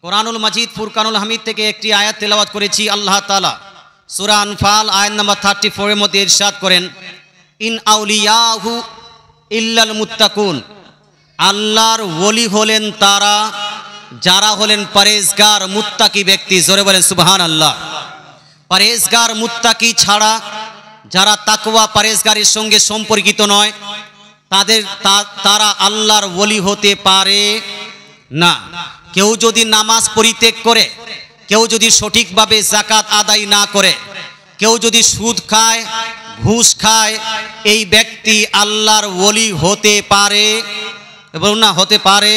কোরআনুল মাজিদ ফুরকানুল হামিদ থেকে একটি আয়াত তেলাওয়াত করেছি। আল্লাহ তাআলা সূরা আনফাল আয়াত নাম্বার 34 এর মধ্যে ইরশাদ করেন, ইন আউলিয়াহু ইল্লাল মুত্তাকুন, আল্লাহর ওলি হলেন তারা যারা হলেন পরেজগার মুত্তাকি ব্যক্তি। জোরে বলেন সুবহানাল্লাহ। পরেজগার মুত্তাকি ছাড়া যারা তাকওয়া পরেজগারের সঙ্গে সম্পর্কিত নয় তারা আল্লাহর ওলি হতে পারে না। কেউ যদি নামাজ পরিত্যাগ করে, কেউ যদি সঠিকভাবে যাকাত আদায় না করে, কেউ যদি সুদ খায়, ঘুষ খায়, এই ব্যক্তি আল্লাহর ওলি হতে পারে এবং না হতে পারে।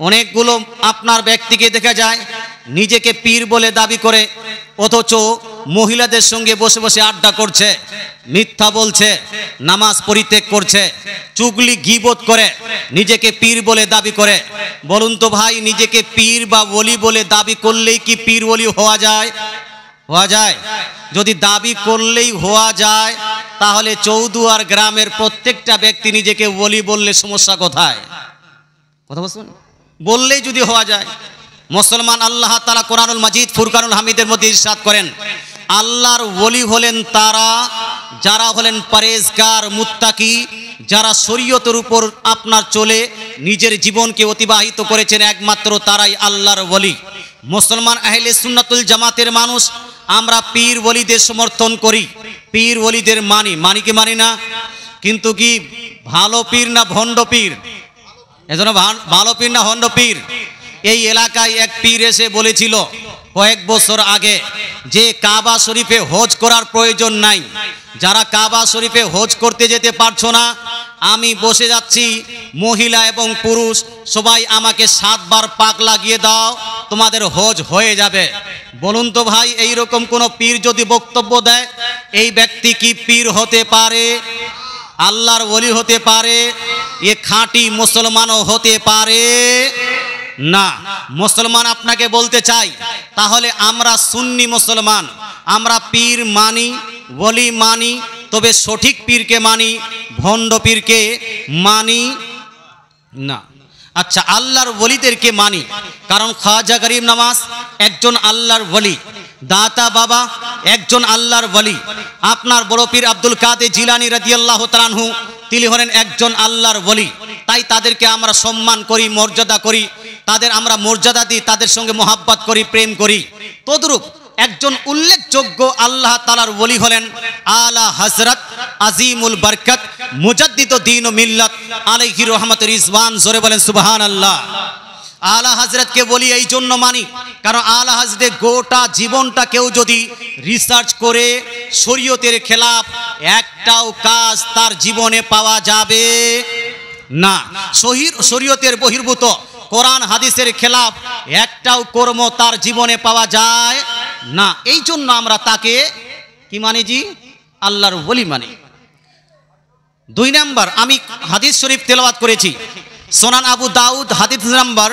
অনেকগুলো আপনার ব্যক্তিকে দেখা যায় নিজেকে পীর বলে দাবি করে, অথচ মহিলাদের সঙ্গে বসে বসে আড্ডা করছে, মিথ্যা বলছে, নামাজ পরিত্যাগ করছে, চুগলি গীবত করে, নিজেকে পীর বলে দাবি করে। বলুন তো ভাই, নিজেকে পীর বা ওলি বলে দাবি করলেই কি পীর ওলি হওয়া যায়? হওয়া যায়? যদি দাবি করলেই হওয়া যায়, তাহলে চৌদুয়ার গ্রামের প্রত্যেকটা ব্যক্তি নিজেকে ওলি বললে সমস্যা কোথায়? কথা বলছেন? বললেই যদি হওয়া যায়। মুসলমান আল্লাহ তাআলা কোরআনুল মাজিদ ফুরকানুল হামিদের মধ্যে ইরশাদ করেন, আল্লাহর ওলি হলেন তারা যারা হলেন পরেজগার মুত্তাকি, যারা শরীয়তের উপর আপনার চলে নিজের জীবনকে অতিবাহিত করেছেন, একমাত্র তারাই আল্লাহর ওলি। মুসলমান আহলে সুন্নাতুল জামাতের মানুষ আমরা পীর ওলিদের সমর্থন করি, পীর ওলিদের মানি কি মানি না? কিন্তু কি ভালো পীর না ভণ্ড পীর? এজন্য ভালো পীর না ভণ্ড পীর? এই এলাকায় এক পীর এসে বলেছিল কয়েক বছর আগে যে কাবা শরীফে হজ করার প্রয়োজন নাই, যারা কাবা শরীফে হজ করতে যেতে পারছো না, আমি বসে যাচ্ছি, মহিলা এবং পুরুষ সবাই আমাকে 7 বার পাক লাগিয়ে দাও, তোমাদের হজ হয়ে যাবে। বলুন তো ভাই, এইরকম কোন পীর যদি বক্তব্য দেয়, এই ব্যক্তি কি পীর হতে পারে? আল্লাহর ওলি হতে পারে? এ খাঁটি মুসলমানও হতে পারে না। মুসলমান আপনাকে বলতে চাই, তাহলে আমরা সুন্নি মুসলমান, আমরা পীর মানি, ওলি মানি, তবে সঠিক পীরকে মানি, ভণ্ড পীরকে মানি না। আচ্ছা, আল্লাহর ওলিদেরকে মানি, কারণ খাজা গরিব নওয়াজ একজন আল্লাহর ওলি, দাতা বাবা একজন আল্লাহর ওলি, আপনার বড় পীর আব্দুল কাদের জিলানী রাদিয়াল্লাহু তাআলা আনহু তিনি হলেন একজন আল্লাহর ওলি। তাই তাদেরকে আমরা সম্মান করি, মর্যাদা করি, তাদের আমরা মর্যাদা দিই, তাদের সঙ্গে মোহাব্বত করি, প্রেম করি। তদ্রূপ একজন উল্লেখযোগ্য আল্লাহ তাআলার ওলি হলেন আলা হযরত আজিমুল বরকত মুজাদ্দিদ দ্বীন ও মিল্লাত আলাইহি রহমত রিজওয়ান। জোরে বলেন সুবহানাল্লাহ। আলা হযরতকে বলি এই জন্য মানি, কারণ আলা হযরতের গোটা জীবনটা কেউ যদি রিসার্চ করে শরীয়তের খেলাফ একটাও কাজ তার জীবনে পাওয়া যাবে না। শরীয়তের বহির্ভূত কোরআন হাদিসের খেলাফ একটাও কর্ম তার জীবনে পাওয়া যায় না। এই জন্য আমরা তাকে কি মানি? জি, আল্লাহর ওলি মানি। 2 নাম্বার, আমি হাদিস শরীফ তেলাওয়াত করেছি, সুনান আবু দাউদ হাদিস নাম্বার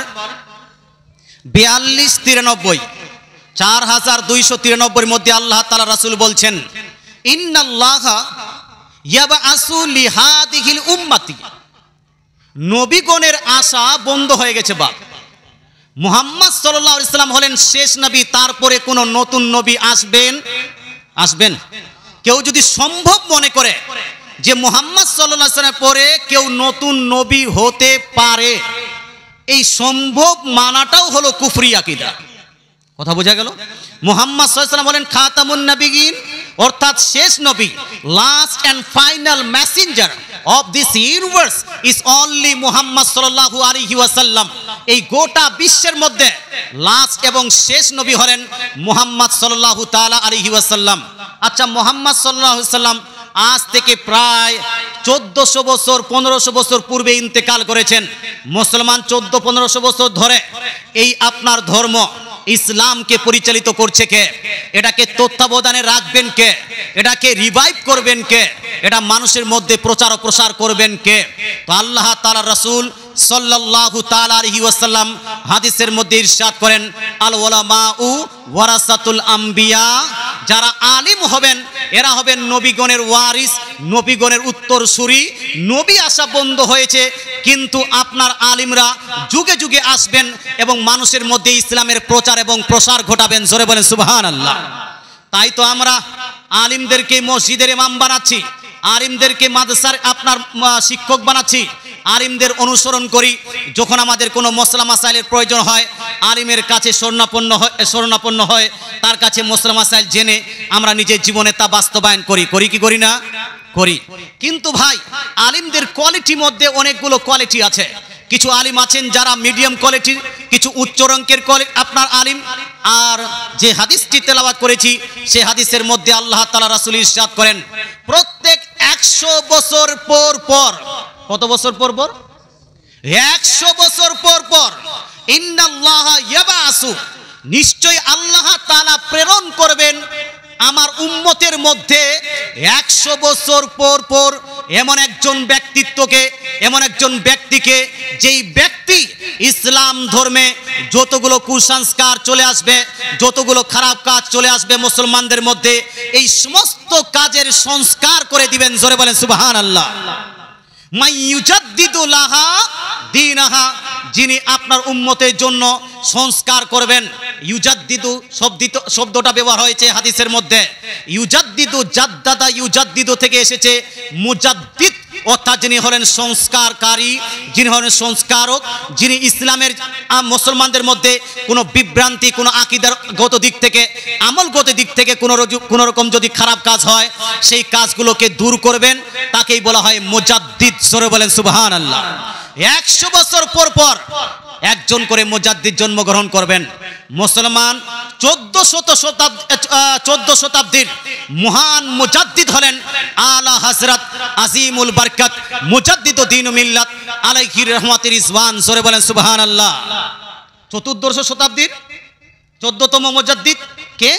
4293, 4293 মধ্যে আল্লাহ তাআলা রাসূল বলছেন, ইন্নাল্লাহা ইয়াবআসু লিহাদিহিল উম্মতি, নবীগণের আশা বন্ধ হয়ে গেছে। মুহাম্মদ সাল্লাল্লাহু আলাইহি সাল্লাম হলেন শেষ নবী, তারপরে কোন নতুন নবী আসবেন? কেউ যদি সম্ভব মনে করে যে মুহাম্মদ সাল্লাল্লাহু আলাইহি সাল্লামের পরে কেউ নতুন নবী হতে পারে, এই সম্ভব মানাটাও হলো কুফরি আকীদা। কথা বোঝা গেল? মুহাম্মদ সাল্লাল্লাহু আলাইহি সাল্লাম হলেন খাতামুন নবিয়্যিন, অর্থাৎ শেষ নবী, last and final messenger of this universe is only Muhammad সাল্লাল্লাহু আলাইহি ওয়াসাল্লাম। এই গোটা বিশ্বের মধ্যে লাস্ট এবং শেষ নবী হলেন মুহাম্মদ সাল্লাল্লাহু তাআলা আলাইহি ওয়াসাল্লাম। আচ্ছা, মুহাম্মদ সাল্লাল্লাহু আলাইহি ওয়াসাল্লাম আজ থেকে প্রায় 1400 বছর 1500 বছর পূর্বে ইন্তেকাল করেছেন। মুসলমান 1400-1500 বছর ধরে এই আপনার ধর্ম ইসলামকে পরিচালিত করছে কে? এটাকে তত্ত্বাবধানে রাখবেন কে? এটাকে রিভাইভ করবেন কে? এটা মানুষের মধ্যে প্রচার ও প্রসার করবেন কে? তো আল্লাহ তাআলার রাসূল সাল্লাল্লাহু তাআলা আলাইহি ওয়াসাল্লাম হাদিসের মধ্যে ইরশাদ করেন, আল উলামাউ ওয়ারাসাতুল আম্বিয়া যারা আলিম হবেন এরা হবেন নবীগণের ওয়ারিস, নবীগণের উত্তরসূরি। নবী আসা বন্ধ হয়েছে, কিন্তু আপনার আলিমরা যুগে যুগে আসবেন এবং মানুষের মধ্যে ইসলামের প্রচার এবং প্রসার ঘটাবেন। জোরে বলেন সুবহানাল্লাহ। তাই তো আমরা আলিমদেরকে মসজিদের ইমাম বানাচ্ছি, আলিমদেরকে মাদ্রাসার আপনার শিক্ষক বানাচ্ছি, আলিমদের অনুসরণ করি। যখন আমাদের কোনো মসলা মাসাইলের প্রয়োজন হয় আলিমের কাছে শরণাপন্ন হয়, তার কাছে মসলা মাসাইল জেনে আমরা নিজের জীবনে তা বাস্তবায়ন করি কি করি না? করি। কিন্তু ভাই আলিমদের কোয়ালিটির মধ্যে অনেকগুলো কোয়ালিটি আছে। কিছু আলিম আছেন যারা মিডিয়াম কোয়ালিটির, কিছু উচ্চ রঙ্কের আপনার আলিম। আর যে হাদিসটি তেলাওয়াত করেছি সে হাদিসের মধ্যে আল্লাহ তাআলা রাসূল ইরশাদ করেন, প্রত্যেক 100 বছর পর পর, কত বছর পর পর? 100 বছর পর পর, ইন্নাল্লাহা ইয়াবাসু, নিশ্চয় আল্লাহ তাআলা প্রেরণ করবেন আমার উম্মতের মধ্যে 100 বছর পর পর এমন একজন ব্যক্তিত্বকে, এমন একজন ব্যক্তিকে, যেই ব্যক্তি ইসলাম ধর্মে যতগুলো কুসংস্কার চলে আসবে, যতগুলো খারাপ কাজ চলে আসবে মুসলমানদের মধ্যে, এই সমস্ত কাজের সংস্কার করে দিবেন। জোরে বলেন সুবহানাল্লাহ। মাইয়ুজাদ্দিদু লাহা দীনাহা, যিনি আপনার উম্মতের জন্য সংস্কার করবেন। ইউজাদ্দিদু শব্দটা ব্যবহার হয়েছে হাদিসের মধ্যে। ইউজাদ্দিদু, জাদ্দাদা ইউজাদ্দিদু থেকে এসেছে মুজাদ্দিদ, অর্থাৎ যিনি হলেন সংস্কারকারী, যিনি হলেন সংস্কারক, যিনি ইসলামের মুসলমানদের মধ্যে কোনো বিভ্রান্তি, কোনো আকীদাগত দিক থেকে, আমলগত দিক থেকে কোনো রকম যদি খারাপ কাজ হয় সেই কাজগুলোকে দূর করবেন, তাকেই বলা হয় মুজাদ্দিদ। জোরে বলেন সুবহানাল্লাহ। 100 বছর পর পর একজন করে মুজাদ্দিদ জন্মগ্রহণ করবেন। মুসলমান 14 শতাব্দীর মহান মুজাদ্দিদ হলেন আলা হযরত আজিমুল বরকত মুজাদ্দিদ দ্বীন মিল্লাত আলাইহি রহমাতুর রিজওয়ান। জোরে বলেন সুবহানাল্লাহ। 14 শতাব্দীর 14তম মুজাদ্দিদ কে?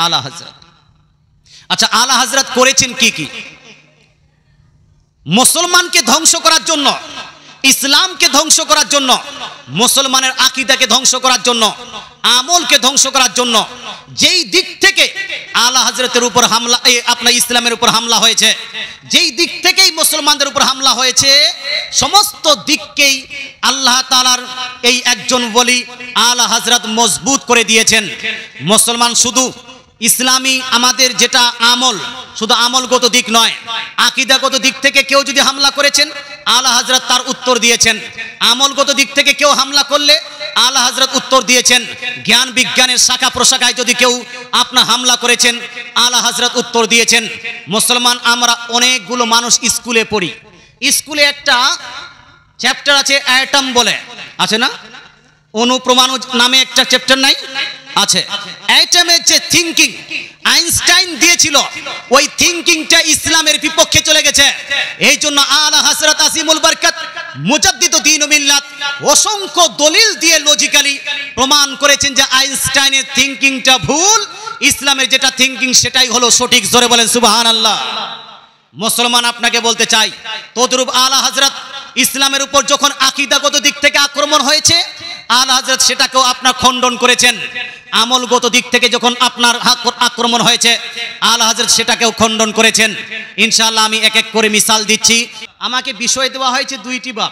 আলা হযরত। আচ্ছা, আলা হযরত করেছেন কি কি? মুসলমানকে ধ্বংস করার জন্য, ইসলামকে ধ্বংস করার জন্য, মুসলমানের আকীদাকে ধ্বংস করার জন্য, আমলকে ধ্বংস করার জন্য, যেই দিক থেকে আলা হযরতের উপর হামলা, আপনার ইসলামের উপর হামলা হয়েছে, যেই দিক থেকেই মুসলমানদের উপর হামলা হয়েছে, সমস্ত দিককেই আল্লাহ তাআলার এই একজন ওলি আলা হযরত মজবুত করে দিয়েছেন। মুসলমান শুধু ইসলামী আমাদের যেটা আমল, শুধু আমলগত দিক নয়, আকীদাগত দিক থেকে কেউ যদি হামলা করেছেন আলা হযরত তার উত্তর দিয়েছেন। আমলগত দিক থেকে কেউ হামলা করলে আলা হযরত উত্তর দিয়েছেন। জ্ঞান বিজ্ঞানের শাখা প্রশাখায় যদি কেউ আপনার হামলা করেছেন আলা হযরত উত্তর দিয়েছেন। মুসলমান আমরা অনেকগুলো মানুষ স্কুলে পড়ি, স্কুলে একটা চ্যাপ্টার আছে অ্যাটম বলে, আছে না? অনুপ্রমাণু নামে একটা চ্যাপ্টার নাই? আছে। অ্যাটমের যে থিংকিং আইনস্টাইন দিয়েছিল, ওই থিংকিংটা ইসলামের বিপক্ষে চলে গেছে। এই জন্য আলা হযরত আজিমুল বরকত মুজাদ্দিদ দ্বীন মিল্লাত অসংখ্য দলিল দিয়ে লজিক্যালি প্রমাণ করেছেন যে আইনস্টাইনের থিংকিংটা ভুল, ইসলামের যেটা থিংকিং সেটাই হলো সঠিক। জোরে বলেন সুবহানাল্লাহ। মুসলমান আপনাকে বলতে চাই, তদ্রূপ আলা হযরত ইসলামের উপর যখন আকীদাগত দিক থেকে আক্রমণ হয়েছে আলা হযরত সেটাকেও আপনার খণ্ডন করেছেন। আমলগত দিক থেকে যখন আপনার আক্রমণ হয়েছে আলা হযরত সেটাকেও খণ্ডন করেছেন। ইনশাআল্লাহ আমি এক এক করে মিসাল দিচ্ছি। আমাকে বিষয় দেওয়া হয়েছে দুইটি বাব।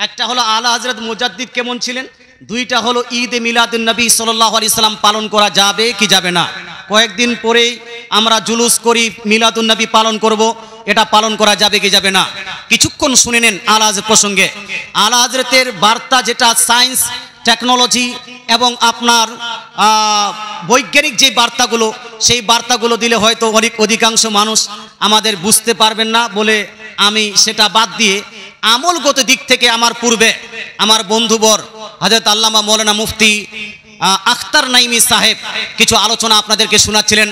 একটা হলো আলা হযরত মুজাদ্দিদ কেমন ছিলেন, দুইটা হলো ঈদে মিলাদুন নবী সাল্লাল্লাহু আলাইহি সাল্লাম পালন করা যাবে কি যাবে না। কয়েকদিন পরেই আমরা জুলুস করি, মিলাদুন নবী পালন করব, এটা পালন করা যাবে কি যাবে না। কিছুক্ষণ শুনে নেন আলা হযরত প্রসঙ্গে। আলা হযরতের বার্তা যেটা সায়েন্স, টেকনোলজি এবং আপনার বৈজ্ঞানিক যে বার্তাগুলো, সেই বার্তাগুলো দিলে হয়তো অধিকাংশ মানুষ আমাদের বুঝতে পারবেন না বলে আমি সেটা বাদ দিয়ে আমলগত দিক থেকে আমার পূর্বে আমার বন্ধুবর হযরত আল্লামা মৌলানা মুফতি আখতার নাইমি সাহেব কিছু আলোচনা আপনাদেরকে শোনাচ্ছিলেন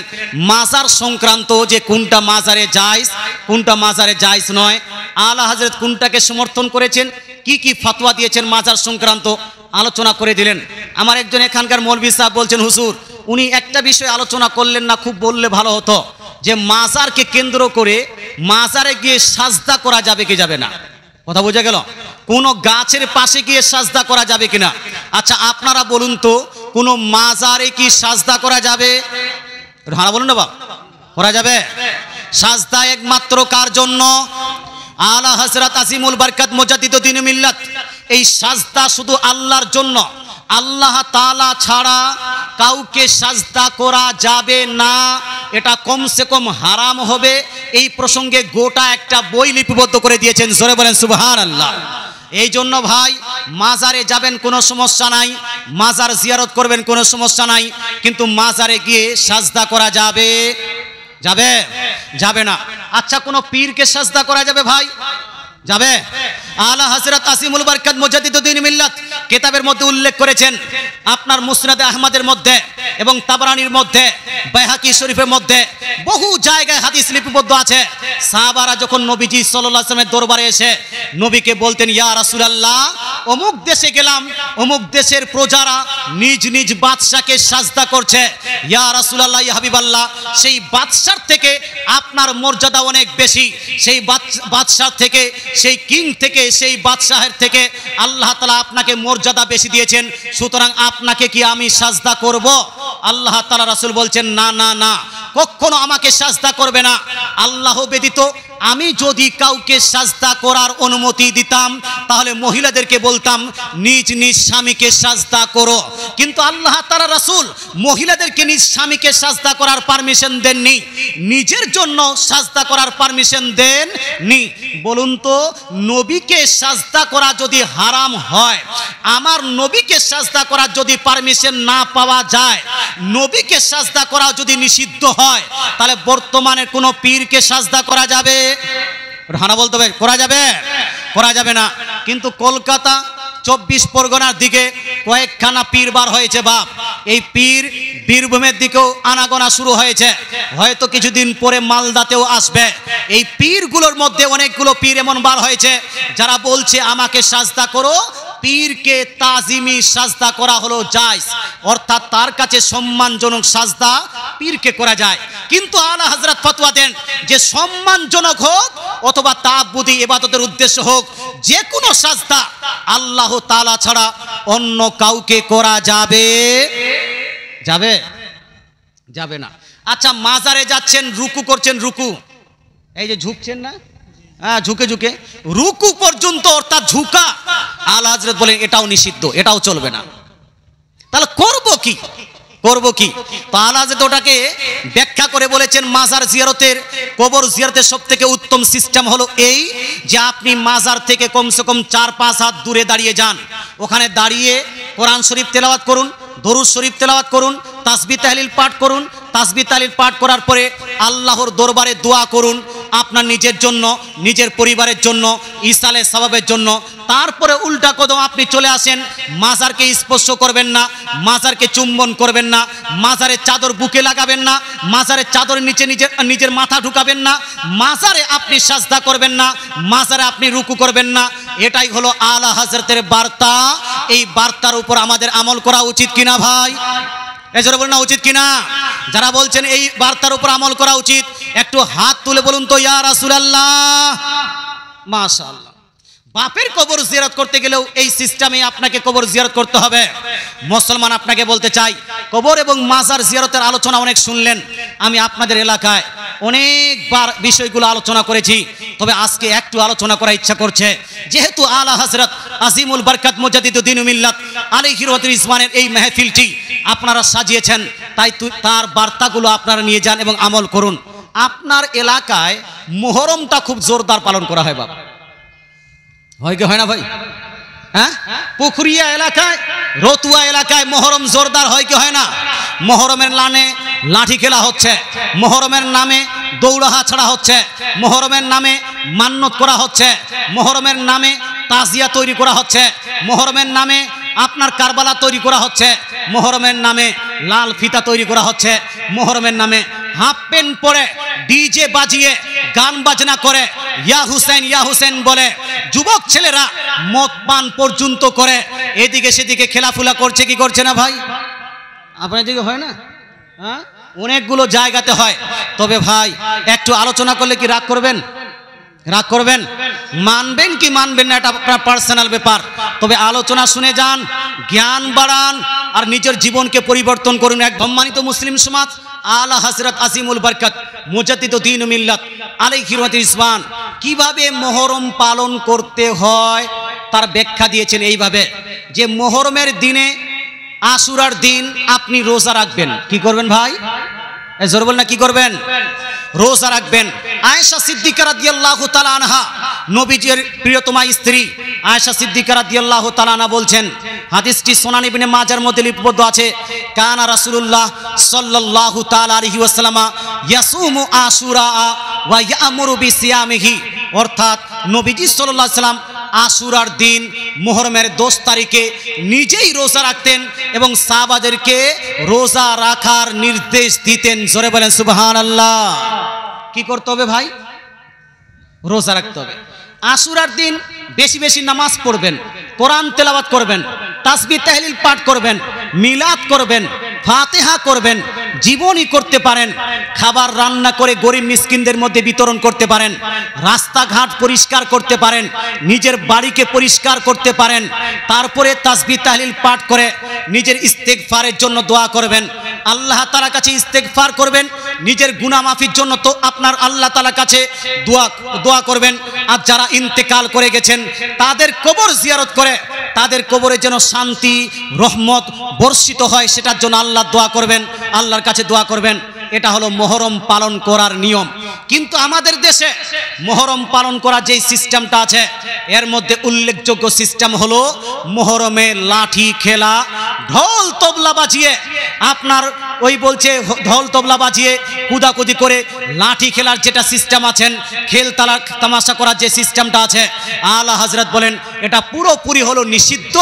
মাজার সংক্রান্ত, যে কোনটা মাজারে জায়েজ, কোনটা মাজারে জায়েজ নয়, আলা হযরত কোনটাকে সমর্থন করেছেন, কি কি ফতোয়া দিয়েছেন মাজার সংক্রান্ত আলোচনা করে দিলেন। আমার একজন এখানকার মৌলভী সাহেব বলছেন, হুজুর উনি একটা বিষয় আলোচনা করলেন না, খুব বললে ভালো হতো, যে মাজারকে কেন্দ্র করে মাজারে গিয়ে সাজদা করা যাবে কি যাবে না। কথা বোঝা গেল? কোন গাছের পাশে গিয়ে সাজদা করা যাবে কিনা। আচ্ছা আপনারা বলুন তো, কোন মাজারে কি সাজদা করা যাবে? হ্যাঁ বলুন না বাবা, করা যাবে? সাজদা একমাত্র কার জন্য? আলা হযরত আজিমুল বরকত মুজাদ্দিদুদ্দিন মিল্লাত। এই সাজদা শুধু আল্লাহর জন্য। আল্লাহ তাআলা ছাড়া কাউকে সাজদা করা যাবে না, এটা কমসে কম হারাম হবে। এই প্রসঙ্গে গোটা একটা বই লিপিবদ্ধ করে দিয়েছেন, জোরে বলেন সুবহানাল্লাহ। এই জন্য ভাই, মাজারে যাবেন কোনো সমস্যা নাই, মাজার জিয়ারত করবেন কোনো সমস্যা নাই, কিন্তু মাজারে গিয়ে সাজদা করা যাবে? যাবে? যাবে না। আচ্ছা, কোনো পীরকে সাজদা করা যাবে ভাই? যাবে? আলা হযরত আজিমুল বরকত মুজাদ্দিদুদ্দিন মিল্লাত কিতাবের মধ্যে উল্লেখ করেছেন, আপনার মুসনাদে আহমদের মধ্যে এবং তাবরানির মধ্যে, বাইহাকি শরীফের মধ্যে বহু জায়গায় হাদিস লিপিবদ্ধ আছে। সাহাবারা যখন নবীজি সাল্লাল্লাহু আলাইহি ওয়াসাল্লামের দরবারে এসে নবীকে বলতেন, ইয়া রাসূলুল্লাহ, অমুক দেশে গেলাম, অমুক দেশের প্রজারা নিজ নিজ বাদশাকে সাজদা করছে, ইয়া রাসূলুল্লাহ, ইয়া হাবিবাল্লাহ, সেই বাদশার থেকে আপনার মর্যাদা অনেক বেশি, সেই বাদশার থেকে, সেই কিং থেকে, সেই বাদশাহের থেকে আল্লাহ তাআলা আপনাকে মর্যাদা বেশি দিয়েছেন, সুতরাং আপনাকে কি আমি সাজদা করব? আল্লাহ তাআলা রাসূল বলছেন, না না না, কখনো আমাকে সাজদা করবে না। আল্লাহ ব্যতীত আমি যদি কাউকে সাজদা করার অনুমতি দিতাম, তাহলে মহিলাদেরকে বলতাম নিজ নিজ স্বামীকে সাজদা করো, কিন্তু আল্লাহ তাআলা রাসূল মহিলাদেরকে নিজ স্বামীকে সাজদা করার পারমিশন দেননি, নিজের জন্য সাজদা করার পারমিশন দেননি। বলুন তো, নবীকে সাজদা করা যদি হারাম হয়, আমার নবীকে সাজদা করার যদি পারমিশন না পাওয়া যায়, নবীকে সাজদা করা যদি নিষিদ্ধ হয়, তাহলে বর্তমানে কোনো পীরকে সাজদা করা যাবে? হানা বলতে হবে, করা যাবে? করা যাবে না। কিন্তু কলকাতা 24 পরগনার দিকে কয়েকখানা পীর বার হয়েছে বাপ। এই পীর বীরভূমের দিকেও আনাগোনা শুরু হয়েছে, হয়তো কিছুদিন পরে মালদাতেও আসবে। এই পীরগুলোর মধ্যে অনেকগুলো পীর এমন বার হয়েছে যারা বলছে আমাকে সাজদা করো। পীরকে তাজিমি সাজদা করা হলো জায়েজ, অর্থাৎ তার কাছে সম্মানজনক সাজদা পীরকে করা যায়। কিন্তু আলা হযরত ফতোয়া দেন যে সম্মানজনক হোক অথবা তাআব্বুদি ইবাদতের উদ্দেশ্য হোক, যে কোনো সাজদা আল্লাহ তাআলা ছাড়া অন্য কাউকে করা যাবে? যাবে? যাবে না। আচ্ছা, মাজারে যাচ্ছেন, রুকু করছেন, রুকু এই যে ঝুঁকছেন না, হ্যাঁ, ঝুঁকে ঝুঁকে রুকু পর্যন্ত, অর্থাৎ ঝুঁকা, আলা হযরত বলেন এটাও নিষিদ্ধ, এটাও চলবে না। তাহলে করব কি? করব কি? তো আলা হযরত ওটাকে ব্যাখ্যা করে বলেছেন, মাজার জিয়ারতের, কবর জিয়ারতের সবথেকে উত্তম সিস্টেম হলো এই যে আপনি মাজার থেকে কমসে কম 4-5 হাত দূরে দাঁড়িয়ে যান, ওখানে দাঁড়িয়ে কোরআন শরীফ তেলাওয়াত করুন, দরুদ শরীফ তেলাওয়াত করুন, তাসবিহ তাহলিল পাঠ করুন, তাসবিহ তাহলিল পাঠ করার পরে আল্লাহর দরবারে দোয়া করুন, আপনার নিজের জন্য, নিজের পরিবারের জন্য, ইসালে সওয়াবের জন্য। তারপরে উল্টা কদম আপনি চলে আসেন, মাজারকে স্পর্শ করবেন না, মাজারকে চুম্বন করবেন না, মাজারের চাদর বুকে লাগাবেন না, মাজারের চাদরের নিচে নিজের মাথা ঢুকাবেন না, মাজারে আপনি সাজদা করবেন না, মাজারে আপনি রুকু করবেন না। এটাই হলো আলা হযরতের বার্তা। এই বার্তার উপর আমাদের আমল করা উচিত কিনা ভাই? এজন্য বলুন না, উচিত কিনা? যারা বলছেন এই বার্তার উপর আমল করা উচিত, একটু হাত তুলে বলুন তো, ইয়া রাসূলুল্লাহ। মাশাআল্লাহ। বাপের কবর জিয়ারত করতে গেলেও এই সিস্টেমে আপনাকে কবর জিয়ারত করতে হবে। মুসলমান, আপনাকে বলতে চাই, কবর এবং মাজার জিয়ারতের আলোচনা অনেক শুনলেন। আমি আপনাদের এলাকায় অনেকবার বিষয়গুলো আলোচনা করেছি, তবে আজকে একটু আলোচনা করার ইচ্ছা করছে। যেহেতু আলা হযরত আজিমুল বরকত মুজাদ্দিদুদ্দিন মিল্লাত আলাইহি রাহমাতুল ইসমানের এই মাহফিলটি আপনারা সাজিয়েছেন, তাই তার বার্তাগুলো আপনারা নিয়ে যান এবং আমল করুন। আপনার এলাকায় মুহররমটা খুব জোরদার পালন করা হয় বাবা, হয় কি হয় না ভাই? হ্যাঁ, পুকুরিয়া এলাকায়, রতুয়া এলাকায় মুহররম জোরদার হয় কি হয় না? মুহররমের নামে লাঠি খেলা হচ্ছে, মুহররমের নামে দৌড়াহা ছাড়া হচ্ছে, মুহররমের নামে মান্নত করা হচ্ছে, মুহররমের নামে তাজিয়া তৈরি করা হচ্ছে, মুহররমের নামে আপনার কারবালা তৈরি করা হচ্ছে, মুহররমের নামে লাল ফিতা তৈরি করা হচ্ছে, মুহররমের নামে হাফ প্যান্ট পরে ডিজে বাজিয়ে গান বাজনা করে ইয়া হুসেন বলে যুবক ছেলেরা মদ পান পর্যন্ত করে এদিকে সেদিকে খেলাফুলা করছে, কি করছে না ভাই? আপনার দিকে হয় না? হ্যাঁ, অনেকগুলো জায়গাতে হয়। তবে ভাই, একটু আলোচনা করলে কি রাগ করবেন? রাগ করবেন? মানবেন কি মানবেন না, এটা আপনার পার্সোনাল ব্যাপার। তবে আলোচনা শুনে যান, জ্ঞান বাড়ান আর নিজের জীবনকে পরিবর্তন করুন। এক সম্মানিত মুসলিম সমাজ আলা হযরত আজিমুল বরকত মুজাদ্দিদুদ্দিন মিল্লাত আলাইহি রহমাতুল ইসমান কিভাবে মুহররম পালন করতে হয় তার ব্যাখ্যা দিয়েছেন এইভাবে যে মুহররমের দিনে আশুরার দিন আপনি রোজা রাখবেন। কি করবেন ভাই? জোর বল না, কি করবেন? রোজা রাখবেন। আয়েশা সিদ্দিকা রাদিয়াল্লাহু তাআলা আনহা, নবীজির প্রিয়তমা স্ত্রী আয়েশা সিদ্দিকা রাদিয়াল্লাহু তাআলা আনহা বলছেন, হাদিসটি সুনান ইবনে মাজার মধ্যে লিপিবদ্ধ আছে, কানা রাসূলুল্লাহ সাল্লাল্লাহু তাআলা আলাইহি ওয়াসাল্লাম ইয়াসুমু আশুরা ওয়া ইয়ামুরু বিসিয়ামিহি, অর্থাৎ নবীজি সাল্লাল্লাহু আলাইহি ওয়াসাল্লাম আশুরার দিন মুহররমের 10 তারিখে নিজেই রোজা রাখতেন এবং সাহাবাদেরকে রোজা রাখার নির্দেশ দিতেন। জোরে বলেন সুবহানাল্লাহ। কি করতে হবে ভাই? রোজা রাখতে হবে। আশুরার দিন বেশি বেশি নামাজ পড়বেন, কোরআন তেলাওয়াত করবেন, তাসবিহ তাহলিল পাঠ করবেন, মিলাদ করবেন, ফাতিহা করবেন, জীবনী করতে পারেন, খাবার রান্না করে গরিব মিসকিনদের মধ্যে বিতরণ করতে পারেন, রাস্তাঘাট পরিষ্কার করতে পারেন, নিজের বাড়িকে পরিষ্কার করতে পারেন, তারপরে তাসবিহ তাহলিল পাঠ করে নিজের ইস্তেগফারের জন্য দোয়া করবেন, আল্লাহ তাআলার কাছে ইস্তেগফার করবেন, নিজের গুনাহ মাফির জন্য তো আপনার আল্লাহ তাআলার কাছে দোয়া করবেন। আর যারা ইন্তেকাল করে গেছেন তাদের কবর জিয়ারত করে তাদের কবরে যেন শান্তি রহমত বর্ষিত হয় সেটার জন্য আল্লাহ দোয়া করবেন, আল্লাহর কাছে দোয়া করবেন। এটা হলো মুহররম পালন করার নিয়ম। কিন্তু আমাদের দেশে মুহররম পালন করার যে সিস্টেমটা আছে এর মধ্যে উল্লেখযোগ্য সিস্টেম হলো মুহররমে লাঠি খেলা, ঢোল তবলা বাজিয়ে, আপনার ওই বলছে ঢোল তবলা বাজিয়ে কুদাকুদি করে লাঠি খেলার যেটা সিস্টেম আছেন, খেল তামাশা করার যে সিস্টেমটা আছে, আলা হযরত বলেন এটা পুরোপুরি হলো নিষিদ্ধ,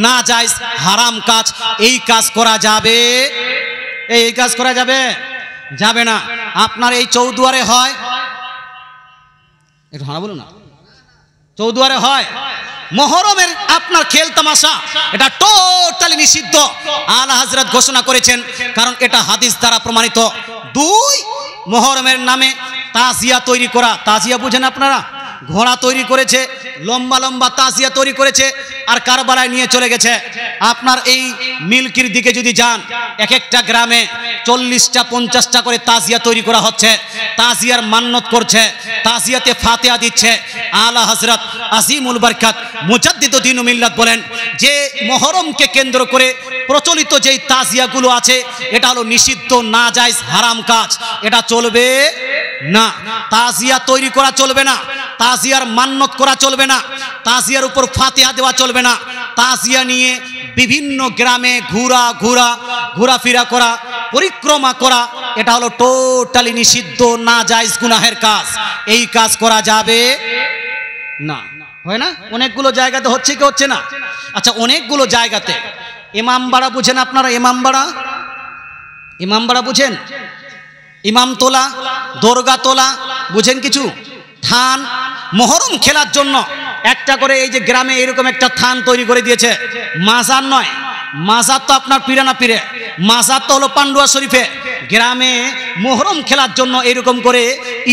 নাজায়েজ, হারাম কাজ। এই কাজ করা যাবে? এই কাজ করা যাবে? যাবে না। আপনার এই চৌদুয়ারে হয়, একটু হানা বলুন না, চৌদুয়ারে হয় মুহররমের আপনার খেল তামাশা, এটা টোটালি নিষিদ্ধ। আলা হযরত ঘোষণা করেছেন, কারণ এটা হাদিস দ্বারা প্রমাণিত। 2, মুহররমের নামে তাজিয়া তৈরি করা। তাজিয়া বুঝেন আপনারা? ঘোড়া তৈরি করেছে, লম্বা লম্বা তাজিয়া তৈরি করেছে আর কারবালায় নিয়ে চলে গেছে। আপনার এই মিল্কির দিকে যদি যান, এক একটা গ্রামে 40টা 50টা করে তাজিয়া তৈরি করা হচ্ছে, তাজিয়ার মান্নত করছে, তাজিয়াতে ফাতিহা দিচ্ছে। আলা হযরত আজিমুল বরকত মুজাদ্দিদুদ্দিন মিল্লাত বলেন যে মুহররমকে কেন্দ্র করে প্রচলিত যেই তাজিয়াগুলো আছে এটা হলো নিষিদ্ধ, নাজায়েজ, হারাম কাজ। এটা চলবে না। তাজিয়া তৈরি করা চলবে না, তাজিয়ার মান্নত করা চলবে না, তাজিয়ার উপর ফাতিহা দেওয়া চলবে না, তাজিয়া নিয়ে বিভিন্ন গ্রামে ঘোরাফেরা করা, পরিক্রমা করা, এটা হলো টোটালি নিষিদ্ধ, নাজায়েজ, গুনাহের কাজ। এই কাজ করা যাবে না। হয় না? অনেকগুলো জায়গাতে হচ্ছে কি হচ্ছে না? আচ্ছা, অনেকগুলো জায়গাতে ইমামবাড়া বুঝেন আপনারা? ইমামবাড়া বুঝেন? ইমামতোলা, দরগাতোলা বুঝেন কিছু? থান মুহররম খেলার জন্য একটা করে এই যে গ্রামে এরকম একটা থান তৈরি করে দিয়েছে। মাজার নয়, মাজার তো আপনার পিরানা পীরে, মাজার তো হলো পান্ডুয়া শরীফে। গ্রামে মুহররম খেলার জন্য এরকম করে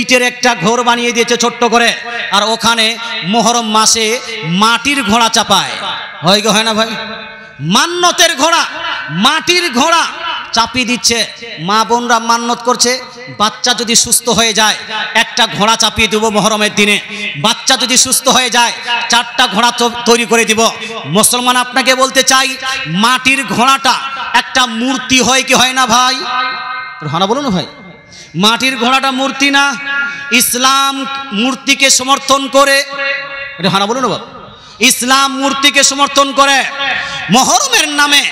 ইটের একটা ঘর বানিয়ে দিয়েছে ছোট্ট করে, আর ওখানে মুহররম মাসে মাটির ঘোড়া চাপায়। হয় গো, হয় না ভাই? মান্নতের ঘোড়া, মাটির ঘোড়া চাপিয়ে দিচ্ছে। মা বোনরা মান্নত করছে, বাচ্চা যদি সুস্থ হয়ে যায় একটা ঘোড়া চাপিয়ে দেবো মুহররমের দিনে, বাচ্চা যদি সুস্থ হয়ে যায় 4টা ঘোড়া তৈরি করে দিব। মুসলমান আপনাকে বলতে চাই, মাটির ঘোড়াটা একটা মূর্তি হয় কি হয় না ভাই? হানা বলুন ভাই। মাটির ঘোড়াটা মূর্তি না, ইসলাম মূর্তিকে সমর্থন করে। এটা হানা বলুন বাবা। ইসলাম মূর্তিকে সমর্থন করে। মুহররমের নামে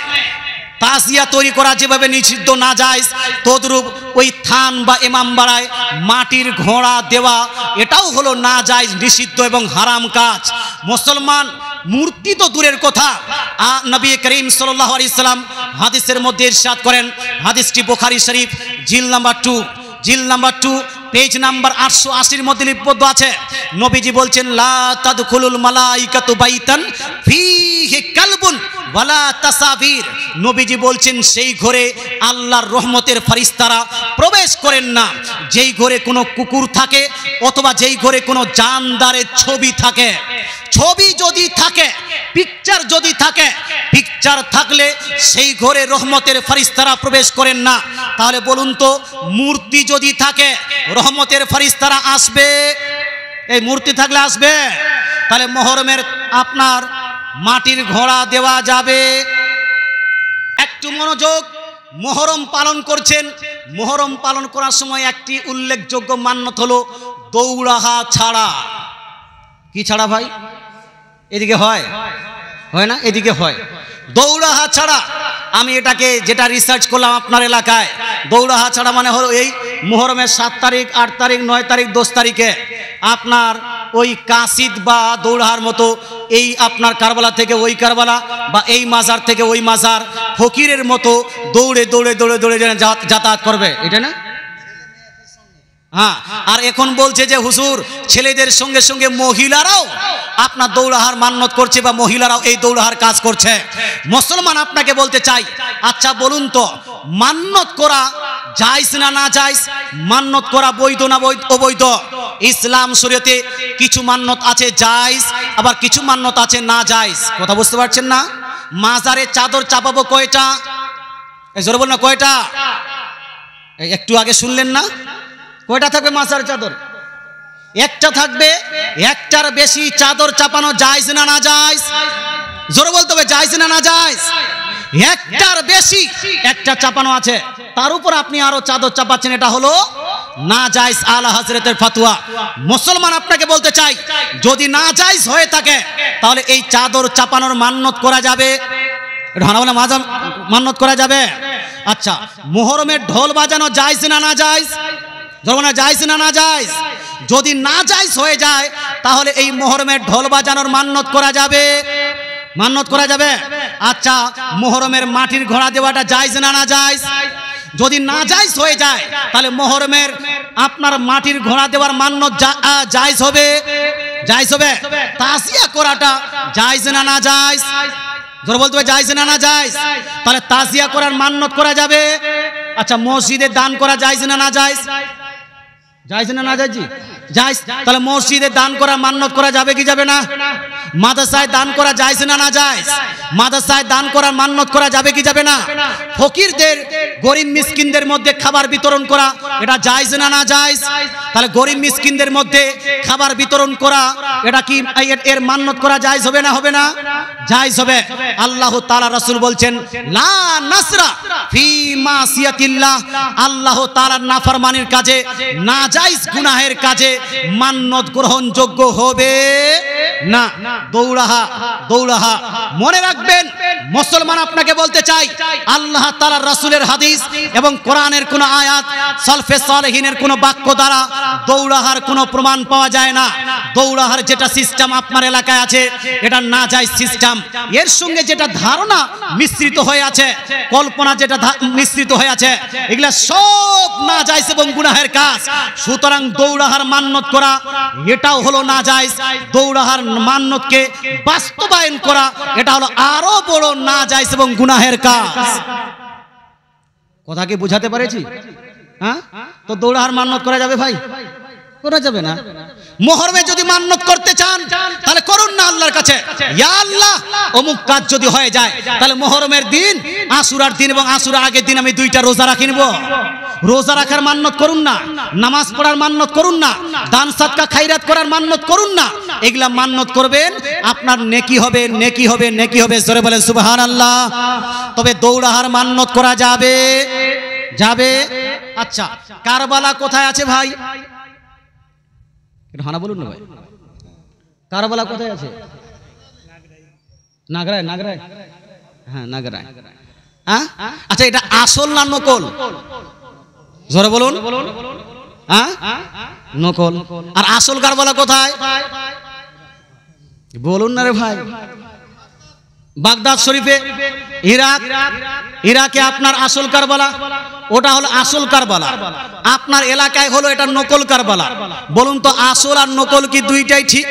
তাজিয়া তৈরি করা যেভাবে নিষিদ্ধ, নাজায়েজ, তদ্রূপ ওই থান বা ইমামবাড়ায় মাটির ঘোড়া দেওয়া এটাও হলো নাজায়েজ, নিষিদ্ধ এবং হারাম কাজ। মুসলমান মূর্তি তো দূরের কথা, নবী করিম সাল্লাল্লাহু আলাইহি সাল্লাম হাদিসের মধ্যে ইরশাদ করেন, হাদিসটি বুখারী শরীফ জিল নাম্বার 2 পেজ নাম্বার 880 মধ্যে লিপিবদ্ধ আছে। নবীজি বলছেন, লা তাদখুলুল মালাইকাতু বাইতান ফীহি কালবুন ওয়ালা তাসাবির। নবীজি বলছেন সেই ঘরে আল্লাহর রহমতের ফেরেশতারা প্রবেশ করেন না যেই ঘরে কোনো কুকুর থাকে অথবা যেই ঘরে কোনো জানদারের ছবি থাকে। ছবি যদি থাকে, পিকচার যদি থাকে, পিকচার থাকলে সেই ঘরে রহমতের ফেরেশতারা প্রবেশ করেন না। তাহলে বলুন তো, মূর্তি যদি থাকে রহমতের ফেরেশতারা আসবে? এই মূর্তি থাকলে আসবে? তাহলে মুহররমের আপনার মাটির ঘোড়া দেওয়া যাবে? একটু মনোযোগ। মুহররম পালন করছেন, মুহররম পালন করার সময় একটি উল্লেখযোগ্য মান্যত হলো দৌড়াহা ছাড়া। কি ছাড়া ভাই? এদিকে হয় না? এদিকে হয় দৌড়াহা ছাড়া। আমি এটাকে যেটা রিসার্চ করলাম আপনার এলাকায়, দৌড়াহা ছাড়া মানে হলো এই মুহররমের 7 তারিখ, 8 তারিখ, 9 তারিখ, 10 তারিখে আপনার ওই কাসিদ বা দৌড়াহার মতো এই আপনার কারবালা থেকে ওই কারবালা বা এই মাজার থেকে ওই মাজার ফকিরের মতো দৌড়ে দৌড়ে দৌড়ে দৌড়ে যাতায়াত করবে, এটা না? হ্যাঁ। আর এখন বলছে যে হুজুর ছেলেদের সঙ্গে সঙ্গে মহিলারাও আপনার দৌড়াহার মান্যত করছে বা মহিলারাও এই দৌড়াহার কাজ করছে। মুসলমান আপনাকে বলতে চাই, আচ্ছা বলুন তো, মান্যত করা জায়েজ না না জায়েজ? মান্যত করা বৈধ না অবৈধ? ইসলাম শরীয়তে কিছু মান্যত আছে জায়েজ, আবার কিছু মান্যত আছে না জায়েজ। কথা বুঝতে পারছেন না? মাজারে চাদর চাপাবো কয়টা? জোরে বল না, কয়টা? একটু আগে শুনলেন না? কয়টা থাকবে মাজার চাদর? একটা থাকবে। একটার বেশি চাদর চাপানো জায়েজ না না জায়েজ? জোরে বলতে হবে, জায়েজ না না জায়েজ? একটার বেশি একটা চাপানো আছে, তার উপর আপনি আরো চাদর চাপাচ্ছেন, এটা হলো না জায়েজ। আলা হযরতের ফতোয়া। মুসলমান আপনাকে বলতে চাই, যদি না জায়েজ হয়ে থাকে তাহলে এই চাদর চাপানোর মান্যত করা যাবে? এটা হানাবলা মান্যত করা যাবে? আচ্ছা, মুহররমের ঢোল বাজানো জায়েজ না না জায়েজ? জরমানা জায়েজ না না জায়েজ? যদি না জায়েজ হয়ে যায় তাহলে এই মুহররমের ঢোল বাজানোর মান্যত করা যাবে? মান্যত করা যাবে? আচ্ছা, মুহররমের মাটির ঘোড়া দেওয়াটা জায়েজ না না জায়েজ? যদি না জায়েজ হয়ে যায় তাহলে মুহররমের আপনার মাটির ঘোড়া দেওয়ার মান্যত জায়েজ হবে? জায়েজ হবে। তাজিয়া করাটা জায়েজ না না জায়েজ? জোরে বলতে হবে, জায়েজ না না জায়েজ? তাহলে তাজিয়া করার মান্যত করা যাবে? আচ্ছা, মসজিদে দান করা জায়েজ না না জায়েজ? জায়েজ না না জায়েজ? জায়েজ। তাহলে মসজিদে দান করা মান্যত করা যাবে কি যাবে না? মাদ্রাসায় দান করা জায়েজ না না জায়েজ? মাদ্রাসায় দান করার মান্যত করা যাবে কি যাবে না? ফকিরদের, গরিব মিসকিনদের মধ্যে খাবার বিতরণ করা, এটা জায়েজ না না জায়েজ? তাহলে গরিব মিসকিনদের মধ্যে খাবার বিতরণ করা, এটা কি এর মান্যত করা জায়েজ হবে না হবে না? জায়েজ হবে। আল্লাহ তাআলা রাসূল বলছেন, লা নাসরা ফি মাসিয়াতিল্লাহ। আল্লাহ তাআলার নাফরমানির কাজে, নাজায়েজ গুনাহের কাজে মান্যত গ্রহণযোগ্য হবে না। দৌড়াহা মনে রাখবেন। মুসলমান আপনাকে বলতে চাই, আল্লাহ তাআলার রাসূলের হাদিস এবং কোরআনের কোন আয়াত, সালফে সালেহিনের কোন বাক্য দ্বারা দৌড়াহার কোনো প্রমাণ পাওয়া যায় না। দৌড়াহার যেটা সিস্টেম আপনার এলাকায় আছে, এটা না জায়েজ সিস্টেম। এর সঙ্গে যেটা ধারণা মিশ্রিত হয়ে আছে, কল্পনা যেটা মিশ্রিত হয়ে আছে, এগুলা সব না জায়েজ এবং গুনাহের কাজ। সুতরাং দৌড়াহার মান্যত করা এটাও হলো না জায়েজ। দৌড়াহার মান্যতকে বাস্তবায়ন করা এটা হলো আরো বড় না জায়েজ এবং গুনাহের কাজ। কথা কি বুঝাতে পেরেছি? হ্যাঁ, তো দৌড়াহার মান্যত করা যাবে ভাই? করা যাবে না। মুহররমে যদি মান্যত করতে চান তাহলে করুন না আল্লাহর কাছে, ইয়া আল্লাহ অমুক কাজ যদি হয়ে যায় তাহলে মুহররমের দিন, আশুরার দিন এবং আশুরার আগের দিন আমি 2টা রোজা রাখি নেব। রোজা রাখার মান্যত করুন না, নামাজ পড়ার মান্যত করুন না, দান সাদকা খায়রাত করার মান্যত করুন না। এগুলা মান্যত করবেন, আপনার নেকি হবে, নেকি হবে, নেকি হবে। জোরে বলেন সুবহানাল্লাহ। তবে দৌড়াহার মান্যত করা যাবে? যাবে। আচ্ছা, কারবালা কোথায় আছে ভাই? হানা বলুন না ভাই, কারবালা কোথায় আছে? নাগরায়। নাগরায়, হ্যাঁ নাগরায়। হ্যাঁ, আচ্ছা, এটা আসল না নকল? জোরে বলুন। হ্যাঁ, নকল। আর আসল কারবালা কোথায় বলুন না রে ভাই? বাগদাদ শরীফে, ইরাকে আপনার আসল কারবালা, ওটা হলো আসল কারবালা। আপনার এলাকায় হলো এটা নকল কারবালা। বলুন তো, আসল আর নকল কি দুইটাই ঠিক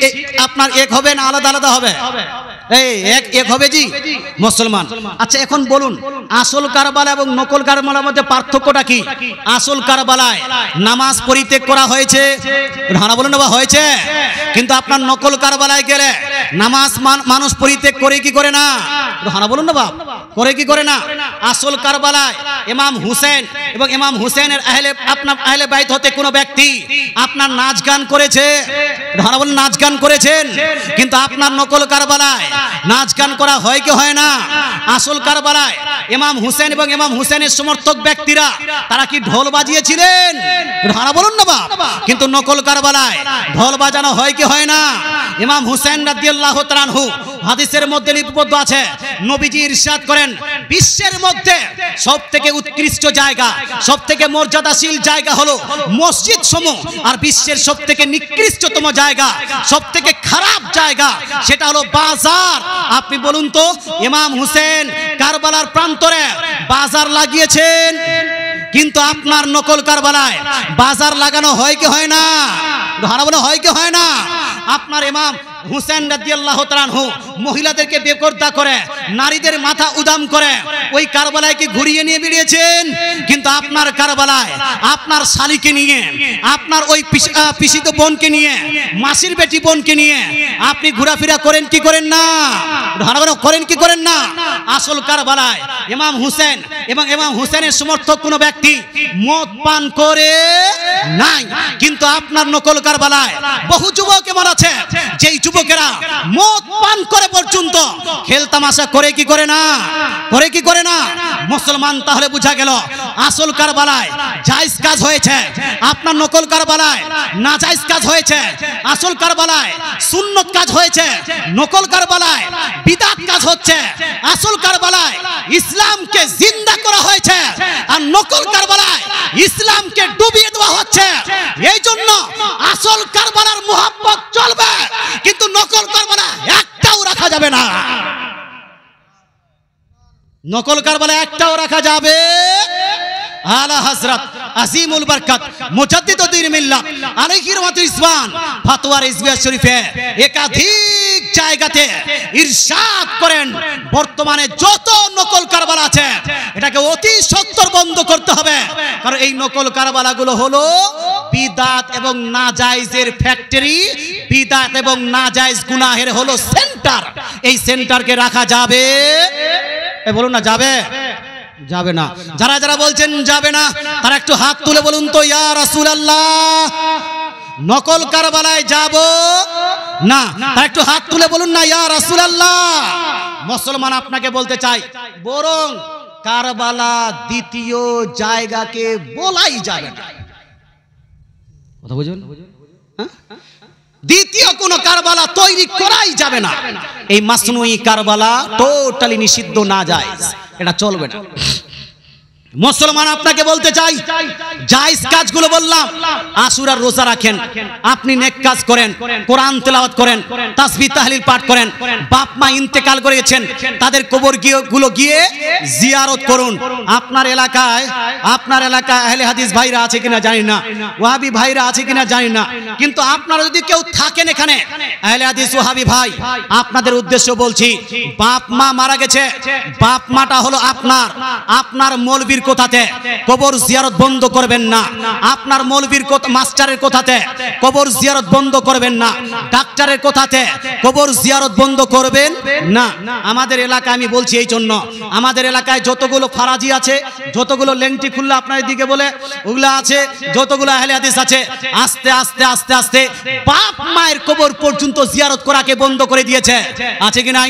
আপনার এক হবে না আলাদা আলাদা হবে? এই এক হবে জি মুসলমান। আচ্ছা এখন বলুন আসল কারবালা এবং নকল কারবালার মধ্যে পার্থক্যটা কি? আসল কারবালায় নামাজ পরিত্যাগ করা হয়েছে, হানা বলুন না, হয়েছে। কিন্তু আপনার নকল কারবালায় গেলে নামাজ মানুষ পরিত্যাগ করে কি করে না? হানা বলুন না বাপ, করে কি করে না? আসল কারবালায় ইমাম হুসেন এবং ইমাম হুসেনের আহলে বাইত হতে কোনো ব্যক্তি আপনার নাচ গান করেছে, হানা বলুন, নাচ গান করেছেন। কিন্তু আপনার নকল কারবালায় নাচ গান করা হয় কি হয় না? আসল কারবালায় ইমাম হুসেন এবং ইমাম হুসেনের সমর্থক ব্যক্তিরা তারা কি ঢোল বাজিয়েছিলেন? হানা বলুন না বাপ। কিন্তু নকল কারবালায় ঢোল বাজানো হয় কি হয় না? ইমাম হুসেন রাদিয়াল্লাহু তাআলা আনহু হাদিসের মধ্যে লিপিবদ্ধ আছে, নবীজি ইরশাদ করেন বিশ্বের মধ্যে সবথেকে উৎকৃষ্ট জায়গা, সবথেকে মর্যাদাশীল জায়গা হলো মসজিদ সমূহ, আর বিশ্বের সবথেকে নিকৃষ্টতম জায়গা, সবথেকে খারাপ জায়গা সেটা হলো বাজার। আপনি বলুন তো ইমাম হুসেন কারবালার প্রান্তরে বাজার লাগিয়েছেন, কিন্তু আপনার নকল কারবালায় বাজার লাগানো হয় কি হয় না? হারানো হয় কি হয় না? আপনার ইমাম হুসেন রাদিয়াল্লাহু তাআলা আনহু মহিলাদেরকে বেপরদা করে, নারীদের মাথা উদাম করে ওই কারবালায় কি ঘুরিয়ে নিয়ে বেরিয়েছেন। কিন্তু আপনার কারবালায় আপনার শালীকে নিয়ে, আপনার ওই পিসিত বোনকে নিয়ে, মাসির বেটি বোনকে নিয়ে আপনি ঘোরাফেরা করেন কি করেন না? করেন কি করেন না? আসল কারবালায় ইমাম হুসেন এবং ইমাম হুসেনের সমর্থক কোনো ব্যক্তি মদ পান করে নাই, কিন্তু আপনার নকল কারবালায় বহু যুবক এমন আছে যেই যুবকেরা মদ পান করে পর্যন্ত খেল তামাশা করে কি করে না? করে কি করে না? মুসলমান তাহলে বুঝা গেল আসল কারবালায় জায়েজ কাজ হয়েছে, আপনার নকল কারবালায় নাজায়েজ কাজ হয়েছে। আসল কারবালায় সুন্নত কাজ হয়েছে, নকল কারবালায় বিদআত কাজ হচ্ছে। আসল কারবালায় ইসলামকে জিন্দা করা হয়েছে, আর নকল কারবালায় ইসলামকে ডুবিয়ে দেওয়া হচ্ছে। এই জন্য আসল কারবালার মুহাব্বত চলবে, কিন্তু নকল কারবালা একটাও রাখা যাবে না। নকল কারবালা একটাও রাখা যাবে। আলা হযরত আজিমুল বরকত মুজাদ্দিদুদ্দিন মিল্লাত আলাইহি রহমাতুল ইসবান ফতোয়া রিজভিয়া শরীফে একাধিক জায়গাতে ইরশাদ করেন বর্তমানে যত নকল কারবালা আছে এটাকে অতি সত্বর বন্ধ করতে হবে, কারণ এই নকল কারবালাগুলো হলো বিদআত এবং নাজায়েজের ফ্যাক্টরি, বিদআত এবং নাজায়েজ গুনাহের হলো সেন্টার। এই সেন্টারকে রাখা যাবে? বলুন না, যাবে? যাবে না। যারা যারা বলছেন যাবে না তারা একটু হাত তুলে বলুন তো ইয়া রাসূলুল্লাহ নকল কারবালায় যাব না? তারা একটু হাত তুলে বলুন না ইয়া রাসূলুল্লাহ। মুসলমান আপনাকে বলতে চাই বরং কারবালা দ্বিতীয় জায়গাকে বলাই যাবে না। কথা বুঝুন, দ্বিতীয় কোন কারবালা তৈরি করাই যাবে না। এই মাসনুই কারবালা টোটালি নিষিদ্ধ, না যায়, এটা চলবে না। মুসলমান আপনাকে বলতে চাই জায়েজ কাজগুলো বললাম, আশুরার রোজা রাখেন, আপনি নেক কাজ করেন, কোরআন তেলাওয়াত করেন, তাসবিহ তাহলিল পাঠ করেন, বাপ মা ইন্তেকাল করেছেন তাদের কবর গুলো গিয়ে জিয়ারত করুন। আপনার এলাকায় আহলে হাদিস ভাইরা আছে কিনা জানি না, ওয়াহাবি ভাইরা আছে কিনা জানি না, কিন্তু আপনারা যদি কেউ থাকেন এখানে আহলে হাদিস ওয়াহাবি ভাই, আপনাদের উদ্দেশ্য বলছি, বাপ মা মারা গেছে, বাপ মাটা হলো আপনার মৌলবীর কোথাতে কবর জিয়ারত বন্ধ করবেন না। আপনার মৌলবীর মাস্টারের কোথাতে কবর জিয়ারত বন্ধ করবেন না। ডাক্তারের কোথাতে কবর জিয়ারত বন্ধ করবেন না। আমাদের এলাকায় আমি বলছি এই জন্য, আমাদের এলাকায় যতগুলো ফারাজি আছে, যতগুলো লেংটি খুল্লা আপনার দিকে বলে ওগুলো আছে, যতগুলো আহলে হাদিস আছে, আস্তে আস্তে আস্তে আস্তে বাপ মায়ের কবর পর্যন্ত জিয়ারত করাকে বন্ধ করে দিয়েছে। আছে কি নাই?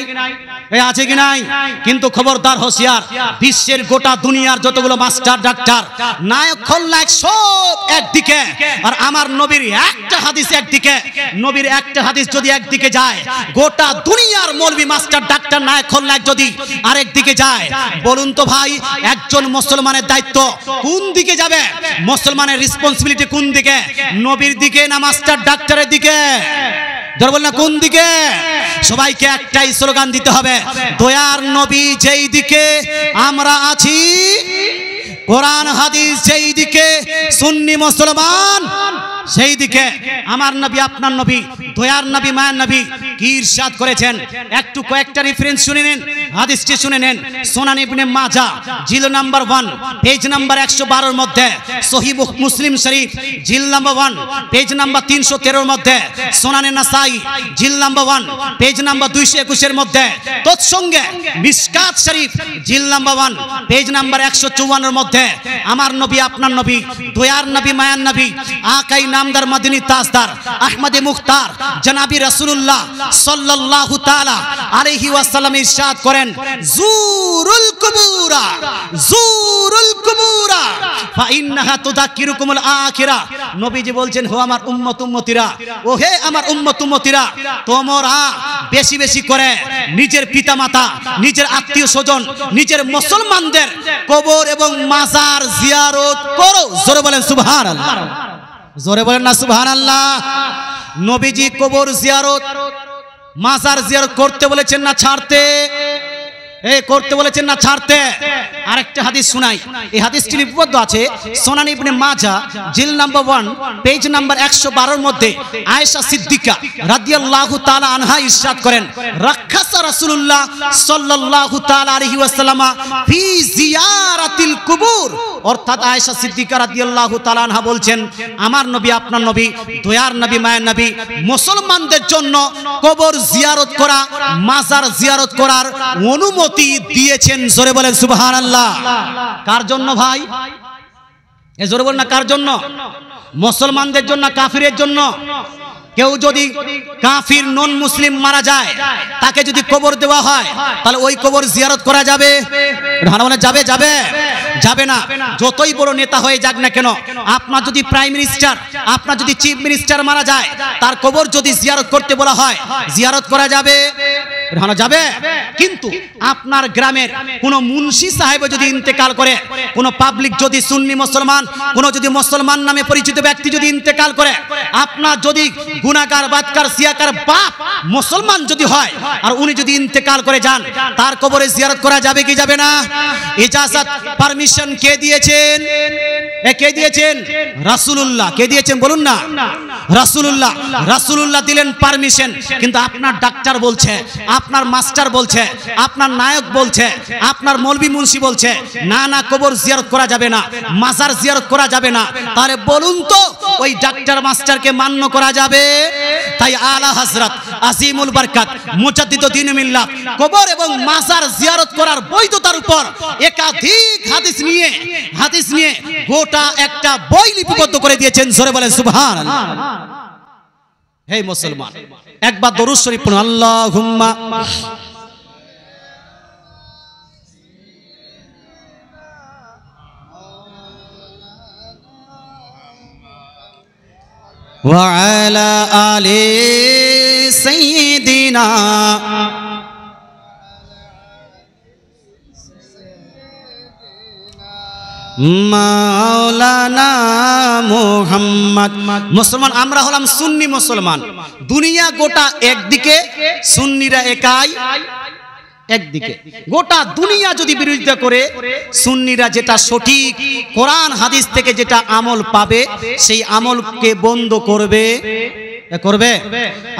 আছে কি নাই? কিন্তু খবরদার, হোশিয়ার, বিশ্বের গোটা দুনিয়ার যতগুলো মাস্টার ডাক্তার নায়ক খলনায়ক সব একদিকে, আর আমার নবীর একটা হাদিস একদিকে। নবীর একটা হাদিস যদি একদিকে যায়, গোটা দুনিয়ার মৌলবী মাস্টার ডাক্তার নায়ক খলনায়ক যদি আরেক দিকে যায়, বলুন তো ভাই একজন মুসলমানের দায়িত্ব কোন দিকে যাবে? মুসলমানের রেসপন্সিবিলিটি কোন দিকে? নবীর দিকে না মাস্টার ডাক্তারের দিকে? বল না কোন দিকে? সবাইকে একটাই স্লোগান দিতে হবে, দয়ার নবী যেই দিকে আমরা আছি, কোরআন হাদিস যেই দিকে, সুন্নি মুসলমান সেই দিকে। আমার নবী আপনার নবী দয়ার নবী মায়ার নবী কি ইরশাদ করেছেন একটু কয়েকটা রেফারেন্স শুনে নেন, হাদিসটি শুনে নেন। সুনান ইবনে মাজাহ জিল নাম্বার 1 পেজ নাম্বার 112 এর মধ্যে, সহিহ মুসলিম শরীফ জিল নাম্বার 1 পেজ নাম্বার 313 এর মধ্যে, সুনানে নাসাই জিল নাম্বার 1 পেজ নাম্বার 221 এর মধ্যে, তৎসঙ্গে মিশকাত শরীফ জিল নাম্বার 1 পেজ নাম্বার 154 এর মধ্যে আমার নবী আপনার নবী দয়ার নবী মায়ার নবী আকাই নামদার মদিনী তাজদার আহমদে মুখতার জনাবি রাসূলুল্লাহ সাল্লাল্লাহু তাআলা আলাইহি ওয়াসাল্লাম ইরশাদ করেন, জুরুল কুবুরা ফা ইন্নাহা তুযাক্কিরুকুমুল আখিরা। নবীজি বলছেন, হো আমার উম্মত উম্মতিরা, ও হে আমার উম্মত উম্মতিরা, তোমরা বেশি বেশি করে নিজের পিতামাতা, নিজের আত্মীয় স্বজন, নিজের মুসলমানদের কবর এবং মাজার জিয়ারত করো। জোরে বলেন সুবহানাল্লাহ, জোরে বলেন না সুবহানাল্লাহ। নবীজি কবর জিয়ারত মাজার জিয়ারত করতে বলেছেন না ছাড়তে? করতে বলেছেন না ছাড়তে? আরেকটা হাদিস শোনাই, এই হাদিসটি লিপিবদ্ধ আছে সুনান ইবনে মাজাহ জিল নাম্বার 1 পেজ নাম্বার 112 এর মধ্যে। আয়েশা সিদ্দিকা রাদিয়াল্লাহু তাআলা আনহা ইরশাদ করেন, রাখাসা রাসূলুল্লাহ সাল্লাল্লাহু তাআলা আলাইহি ওয়াসাল্লাম ফি জিয়ারাতিল কুবুর। অর্থাৎ আয়েশা সিদ্দিকা রাদিয়াল্লাহু তাআলা আনহা বলছেন, আমার নবী আপনার নবী দয়ার নবী মায়ের নবী মুসলমানদের জন্য কবর জিয়ারত করা, মাজার জিয়ারত করার অনুমতি দিয়েছেন। জোরে বলেন সুবহানাল্লাহ। কার জন্য ভাই? জোরে বলেন না, কার জন্য? মুসলমানদের জন্য, কাফিরের জন্য? কেউ যদি কাফির নন মুসলিম মারা যায়, তাকে যদি কবর দেওয়া হয়, তাহলে ওই কবর জিয়ারত করা যাবে? যাবে? যাবে? যাবে না। যতই বড় নেতা হয়ে যাক না কেন, আপনার যদি প্রাইম মিনিস্টার, আপনার যদি চিফ মিনিস্টার মারা যায়, তার কবর যদি জিয়ারত করতে বলা হয়, জিয়ারত করা যাবে? যাবে। কিন্তু আপনার গ্রামের কোন মুন্সি সাহেব যদি ইন্তেকাল করে, কোন পাবলিক যদি সুন্নি মুসলমান, কোন যদি মুসলমান নামে পরিচিত ব্যক্তি যদি ইন্তেকাল করে, আপনার যদি গুনাহগার বাদকার সিয়াকার বাপ মুসলমান যদি হয়, আর উনি যদি ইন্তেকাল করে যান, তার কবরে জিয়ারত করা যাবে কি যাবে না? ইজাজত পারমিশন কে দিয়েছেন? কে দিয়েছেন? রাসূলুল্লাহ। কে দিয়েছেন বলুন না? রাসূলুল্লাহ। রাসূলুল্লাহ দিলেন পারমিশন। কিন্তু আপনার ডাক্তার বলছে, আপনার মাস্টার বলছে, আপনার নায়ক বলছে, আপনার মৌলভী মুন্সি বলছে, না না কবর জিয়ারত করা যাবে না, মাজার জিয়ারত করা যাবে না। তাহলে বলুন তো ওই ডাক্তার মাস্টারকে মান্য করা যাবে? তাই আলা হযরত আজিমুল বরকত মুজাদ্দিদ দ্বীন মিল্লাত কবর এবং মাজার জিয়ারত করার বৈধতার উপর একাধিক হাদিস নিয়ে গোটা একটা বই লিপিবদ্ধ করে দিয়েছেন। জোরে বলেন সুবহানাল্লাহ। হে মুসলমান, একবার দরুদ শরীফ পড়ুন, আল্লাহুম্মা ওয়া আলা আলি সাইয়্যিদিনা মাওলানা মুহাম্মদ। মুসলমান আমরা হলাম সুন্নি মুসলমান। দুনিয়া গোটা একদিকে, সুন্নিরা একাই একদিকে। গোটা দুনিয়া যদি বিরোধিতা করে, সুন্নিরা যেটা সঠিক কোরআন হাদিস থেকে যেটা আমল পাবে, সেই আমলকে বন্ধ করবে।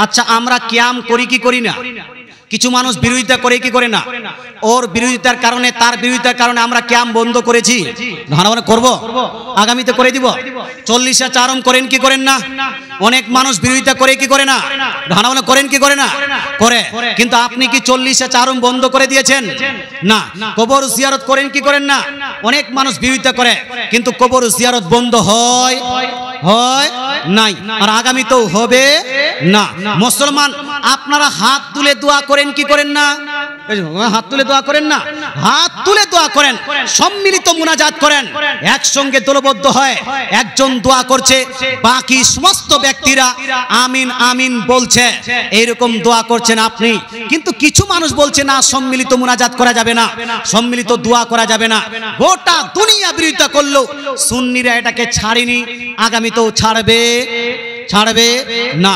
আচ্ছা, আমরা কিয়াম করি কি করি না? কিছু মানুষ বিরোধিতা করে কি করে না? ওর বিরোধিতার কারণে, তার বিরোধিতার কারণে আমরা কিয়াম বন্ধ করেছি। করব, আগামীতে করে দিব। 40 চারণ করেন কি করেন না? অনেক মানুষ বিরোধিতা করে কি করে না? করেন কি করে না? করে। কিন্তু আপনি কি 40 চারণ বন্ধ করে দিয়েছেন? না। কবর জিয়ারত করেন কি করেন না? অনেক মানুষ বিরোধিতা করে, কিন্তু কবর জিয়ারত বন্ধ হয় নাই, আর আগামীতেও হবে না। মুসলমান আপনারা হাত তুলে দোয়া করেন কি করেন না? হাত তুলে দোয়া করেন না? হাত তুলে দোয়া করেন, সম্মিলিত মুনাজাত করেন, একসঙ্গে দলবদ্ধ হয়। একজন দোয়া করছে, বাকি সমস্ত ব্যক্তিরা আমিন আমিন বলছে। এইরকম দোয়া করছেন আপনি। কিন্তু কিছু মানুষ বলছে না, সম্মিলিত মুনাজাত করা যাবে না, সম্মিলিত দোয়া করা যাবে না। গোটা দুনিয়া বিরোধিতা করলো, সুন্নিরা এটাকে ছাড়েনি, আগামীতেও ছাড়বে না।